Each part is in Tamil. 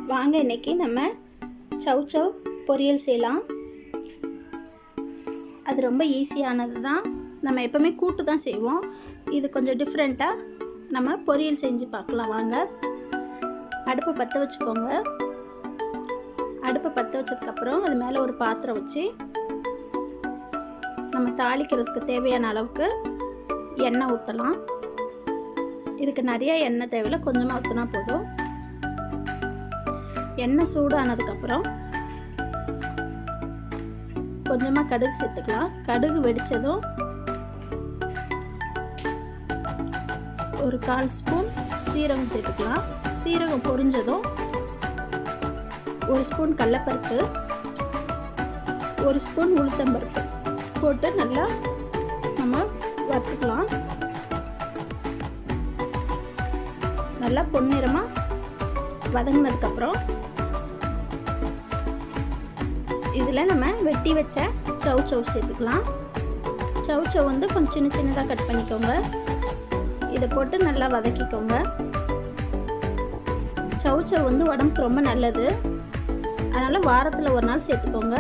வாங்க இன்றைக்கி நம்ம சவ் பொரியல் செய்யலாம். அது ரொம்ப ஈஸியானது தான். நம்ம எப்போவுமே கூட்டு தான் செய்வோம். இது கொஞ்சம் டிஃப்ரெண்ட்டாக நம்ம பொரியல் செஞ்சு பார்க்கலாம். வாங்க அடுப்பை பற்ற வச்சுக்கோங்க. அடுப்பை பற்ற வச்சதுக்கப்புறம் அது மேலே ஒரு பாத்திரம் வச்சு நம்ம தாளிக்கிறதுக்கு தேவையான அளவுக்கு எண்ணெய் ஊற்றலாம். இதுக்கு நிறைய எண்ணெய் தேவையில்லை, கொஞ்சமாக ஊற்றினா போதும். எண்ணெய் சூடானதுக்கப்புறம் கொஞ்சமாக கடுகு சேர்த்துக்கலாம். கடுகு வெடித்ததும் ஒரு 1/4 ஸ்பூன் சீரகம் சேர்த்துக்கலாம். சீரகம் பொரிஞ்சதும் 1 ஸ்பூன் கடலைப்பருப்பு, 1 ஸ்பூன் உளுத்தம்பருப்பு போட்டு நல்லா நம்ம வறுத்துக்கலாம். நல்லா பொன்னிறமாக வதங்கினதுக்கப்புறம் இதில் நம்ம வெட்டி வச்ச சவ் சேர்த்துக்கலாம். சவ் வந்து கொஞ்சம் சின்னதாக கட் பண்ணிக்கோங்க. இதை போட்டு நல்லா வதக்கிக்கோங்க. சவ் வந்து உடம்புக்கு ரொம்ப நல்லது, அதனால் வாரத்தில் ஒரு நாள் சேர்த்துக்கோங்க.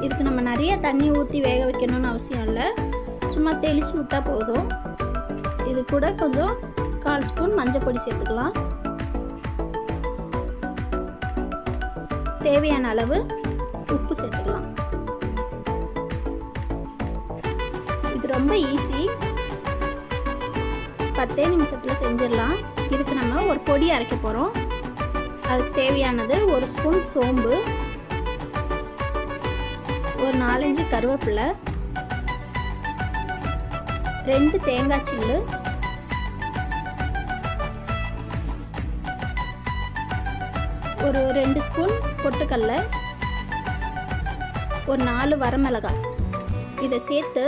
இதுக்கு நம்ம நிறைய தண்ணி ஊற்றி வேக வைக்கணும்னு அவசியம் இல்லை, சும்மா தெளித்து விட்டால் போதும். இது கூட கொஞ்சம் 1/4 ஸ்பூன் மஞ்சள் பொடி சேர்த்துக்கலாம். தேவையான அளவு உப்பு சேர்த்துக்கலாம். இது ரொம்ப ஈஸி, 10 நிமிஷத்தில் செஞ்சிடலாம். இதுக்கு நம்ம ஒரு பொடி அரைக்க போகிறோம். அதுக்கு தேவையானது 1 ஸ்பூன் சோம்பு, ஒரு 4-5 கருவேப்பிலை, 2 தேங்காய் சில்லு, ஒரு 2 ஸ்பூன் பொட்டுக்கடலை, ஒரு 4 வரமிளகாய். இதை சேர்த்து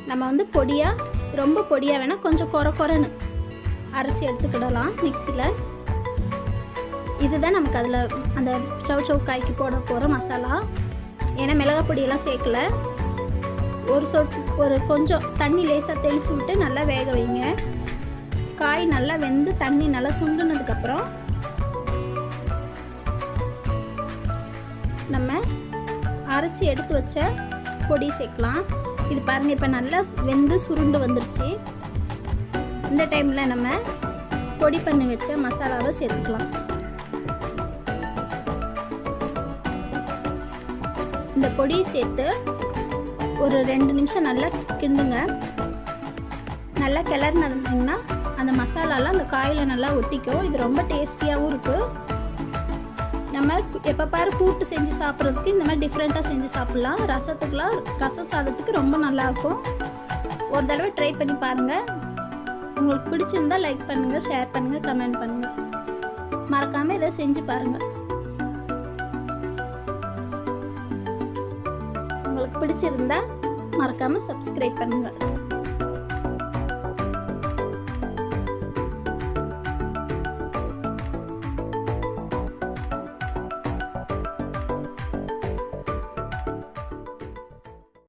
நம்ம வந்து பொடியாக, ரொம்ப பொடியாக வேணால் கொஞ்சம் குறைன்னு அரைச்சி எடுத்துக்கிடலாம் மிக்சியில். இதுதான் நமக்கு அதில் அந்த சவ் காய்க்கு போட போகிற மசாலா. ஏன்னா மிளகாய் பொடியெல்லாம் சேர்க்கல. ஒரு கொஞ்சம் தண்ணி லேசாக தெளித்து விட்டு நல்லா வேக வைங்க. காய் நல்லா வெந்து தண்ணி நல்லா சுண்டுனதுக்கப்புறம் நம்ம அரைச்சி எடுத்து வச்ச பொடி சேர்க்கலாம். இது பாருங்கள், இப்போ நல்லா வெந்து சுருண்டு வந்துருச்சு. இந்த டைமில் நம்ம பொடி பண்ணி வச்ச மசாலாவை சேர்த்துக்கலாம். இந்த பொடியை சேர்த்து ஒரு 2 நிமிஷம் நல்லா கிண்டுங்க. நல்லா கிளறினதுன்னா அந்த மசாலாலாம் அந்த காயில் நல்லா ஒட்டிக்கும். இது ரொம்ப டேஸ்டியாகவும் இருக்குது. நம்ம எப்போ பாரு கூட்டு செஞ்சு சாப்பிட்றதுக்கு இந்த மாதிரி டிஃப்ரெண்ட்டாக செஞ்சு சாப்பிட்லாம். ரசம் சாதத்துக்கு ரொம்ப நல்லாயிருக்கும். ஒரு தடவை ட்ரை பண்ணி பாருங்கள். உங்களுக்கு பிடிச்சிருந்தால் லைக் பண்ணுங்கள், ஷேர் பண்ணுங்கள், கமெண்ட் பண்ணுங்கள். மறக்காமல் இதை செஞ்சு பாருங்கள். உங்களுக்கு பிடிச்சிருந்தா மறக்காமல் சப்ஸ்கிரைப் பண்ணுங்கள்.